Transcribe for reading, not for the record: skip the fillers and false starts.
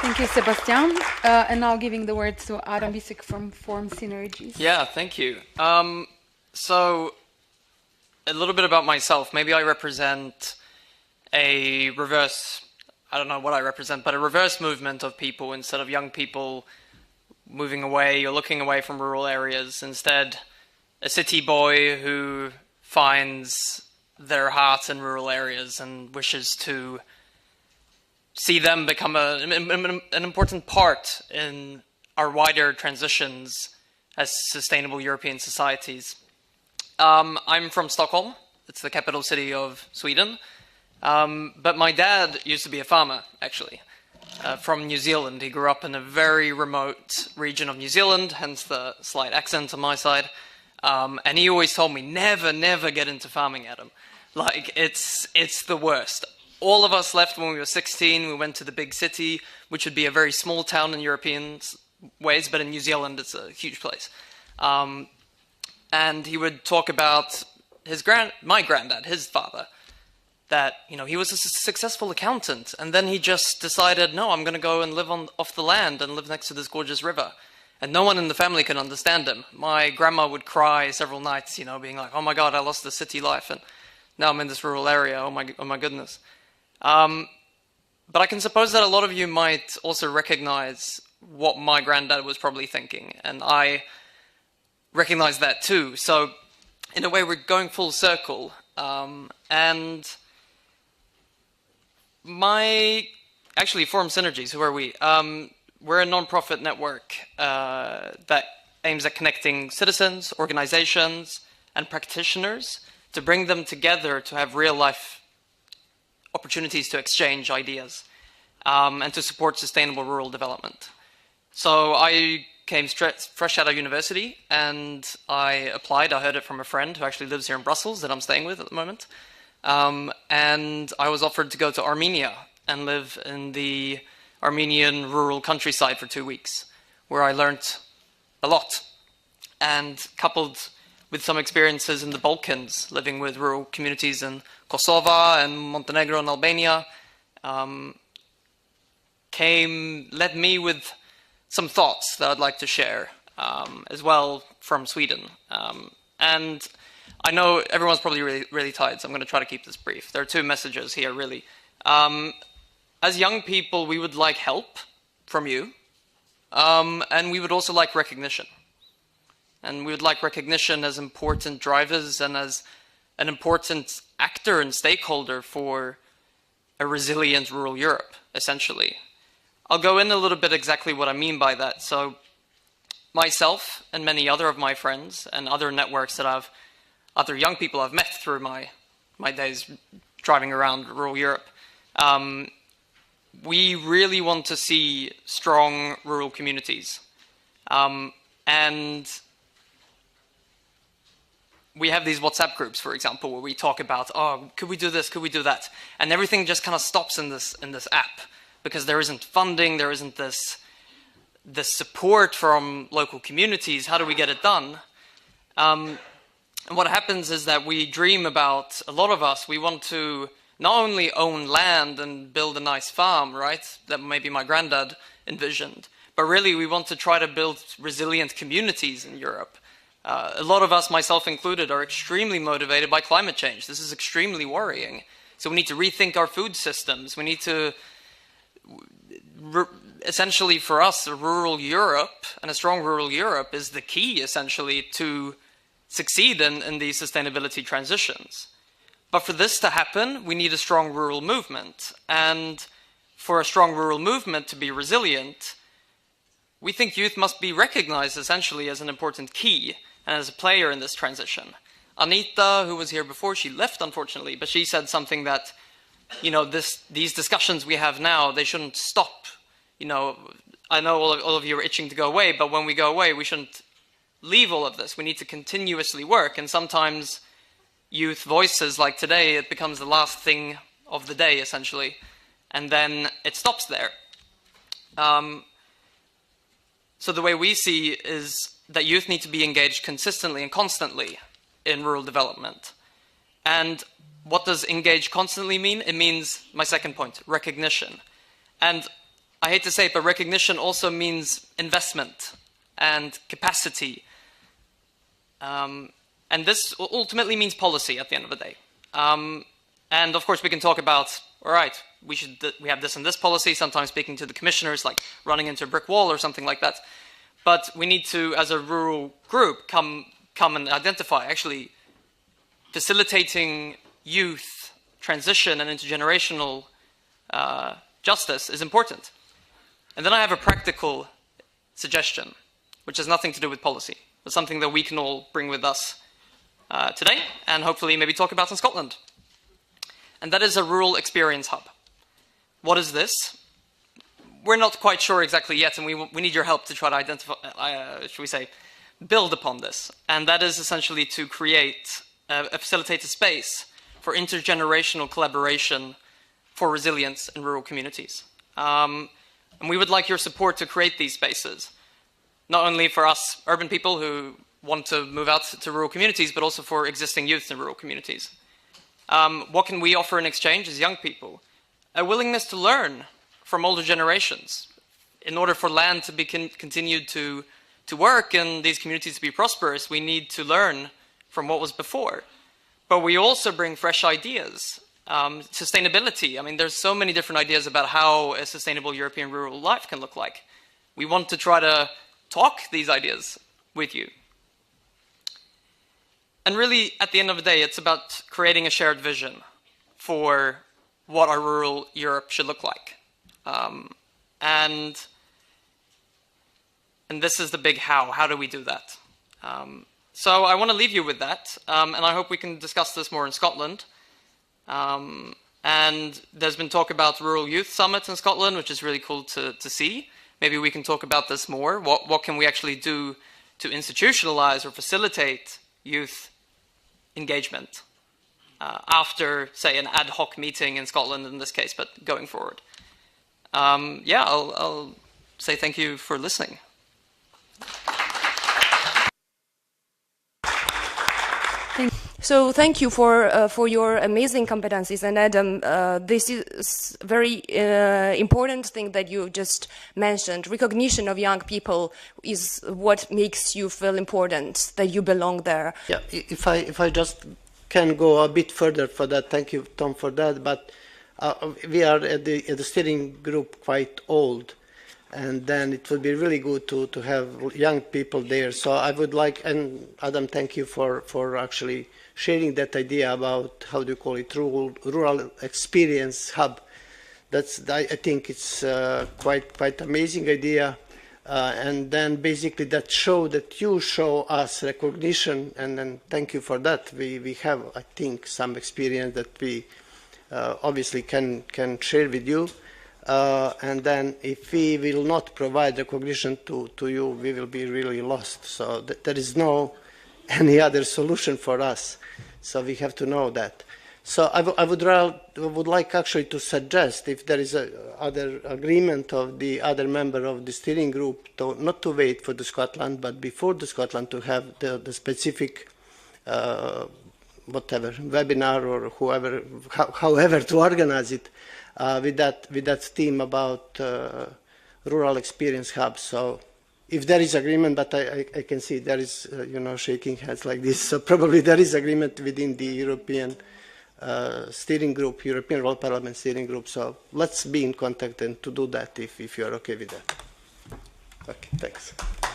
Thank you, Sebastian. And now giving the word to Adam Bisek from Form Synergies. Yeah, thank you. So, a little bit about myself. Maybe I represent a reverse, I don't know what I represent, but a reverse movement of people. Instead of young people moving away or looking away from rural areas, instead a city boy who finds their heart in rural areas and wishes to see them become an important part in our wider transitions as sustainable European societies. I'm from Stockholm. It's the capital city of Sweden. But my dad used to be a farmer, actually, from New Zealand. He grew up in a very remote region of New Zealand, hence the slight accent on my side. And he always told me, never get into farming, Adam. Like, it's the worst. All of us left when we were 16. We went to the big city, which would be a very small town in European ways, but in New Zealand it's a huge place. And he would talk about my granddad, his father, that, you know, he was a successful accountant, and then he just decided, no, I'm going to go and live off the land and live next to this gorgeous river. And no one in the family could understand him. My grandma would cry several nights, you know, being like, oh my God, I lost the city life, and now I'm in this rural area, oh my goodness. But I can suppose that a lot of you might also recognize what my granddad was probably thinking, and I recognize that too. So, in a way, we're going full circle, and actually, Forum Synergies, who are we? We're a non-profit network that aims at connecting citizens, organizations, and practitioners to bring them together to have real-life opportunities to exchange ideas and to support sustainable rural development. So I came fresh out of university and I applied. I heard it from a friend who actually lives here in Brussels that I'm staying with at the moment. And I was offered to go to Armenia and live in the Armenian rural countryside for 2 weeks, where I learned a lot. And coupled with some experiences in the Balkans, living with rural communities in Kosovo and Montenegro and Albania, led me with some thoughts that I'd like to share, as well from Sweden. And I know everyone's probably really tired, so I'm going to try to keep this brief. There are two messages here, really. As young people, we would like help from you, and we would also like recognition. And we would like recognition as important drivers and as an important actor and stakeholder for a resilient rural Europe, essentially. I'll go in a little bit exactly what I mean by that. So myself and many other of my friends and other networks that other young people I've met through my days driving around rural Europe, we really want to see strong rural communities. And we have these WhatsApp groups, for example, where we talk about, oh, could we do this, could we do that? And everything just kind of stops in this app, because there isn't funding, there isn't this support from local communities. How do we get it done? And what happens is that we dream about, a lot of us, we want to not only own land and build a nice farm, right, that maybe my granddad envisioned, but really we want to try to build resilient communities in Europe. A lot of us, myself included, are extremely motivated by climate change. This is extremely worrying. So we need to rethink our food systems. We need to, essentially for us, a rural Europe, and a strong rural Europe is the key, essentially, to succeed in these sustainability transitions. But for this to happen, we need a strong rural movement. And for a strong rural movement to be resilient, we think youth must be recognized, essentially, as an important key and as a player in this transition. Anita, who was here before, she left, unfortunately, but she said something that, you know, these discussions we have now, they shouldn't stop. You know, I know all of you are itching to go away, but when we go away, we shouldn't leave all of this. We need to continuously work, and sometimes youth voices, like today, it becomes the last thing of the day, essentially, and then it stops there. So the way we see is that youth need to be engaged consistently and constantly in rural development. And what does engage constantly mean? It means, my second point, recognition. And I hate to say it, but recognition also means investment and capacity. And this ultimately means policy at the end of the day. And of course we can talk about, all right, we have this and this policy, sometimes speaking to the commissioners, like running into a brick wall or something like that. But we need to, as a rural group, come and identify, actually, facilitating youth transition and intergenerational justice is important. And then I have a practical suggestion, which has nothing to do with policy, but something that we can all bring with us today, and hopefully maybe talk about in Scotland. And that is a rural experience hub. What is this? We're not quite sure exactly yet, and we need your help to try to identify, should we say, build upon this. And that is essentially to create a facilitated space for intergenerational collaboration for resilience in rural communities. And we would like your support to create these spaces, not only for us urban people who want to move out to rural communities, but also for existing youth in rural communities. What can we offer in exchange as young people? A willingness to learn from older generations. In order for land to be continued to work and these communities to be prosperous, we need to learn from what was before. But we also bring fresh ideas. Sustainability, I mean, there's so many different ideas about how a sustainable European rural life can look like. We want to try to talk these ideas with you. And really, at the end of the day, it's about creating a shared vision for what our rural Europe should look like. And this is the big how. How do we do that? So I want to leave you with that, and I hope we can discuss this more in Scotland. And there's been talk about Rural Youth Summit in Scotland, which is really cool to see. Maybe we can talk about this more. What can we actually do to institutionalize or facilitate youth engagement after, say, an ad hoc meeting in Scotland in this case, but going forward. Yeah, I'll say thank you for listening. So thank you for your amazing competencies. And Adam, this is very important thing that you just mentioned. Recognition of young people is what makes you feel important, that you belong there. Yeah, if I just can go a bit further for that, thank you, Tom, for that. But we are at the steering group quite old. And then it would be really good to have young people there. So I would like, and Adam, thank you for actually sharing that idea about, how do you call it, rural experience hub. I think it's quite amazing idea. And then basically that you show us recognition, and then thank you for that. We have, I think, some experience that we obviously can share with you. And then if we will not provide recognition to you, we will be really lost. So there is no any other solution for us. So we have to know that. So I would like actually to suggest, if there is other agreement of the other member of the steering group, not to wait for the Scotland, but before the Scotland to have the specific whatever webinar or however to organize it. With that theme about rural experience hubs. So if there is agreement, but I can see there is, shaking heads like this. So probably there is agreement within the European steering group, European Rural Parliament steering group. So let's be in contact and to do that if you are okay with that. Okay, thanks.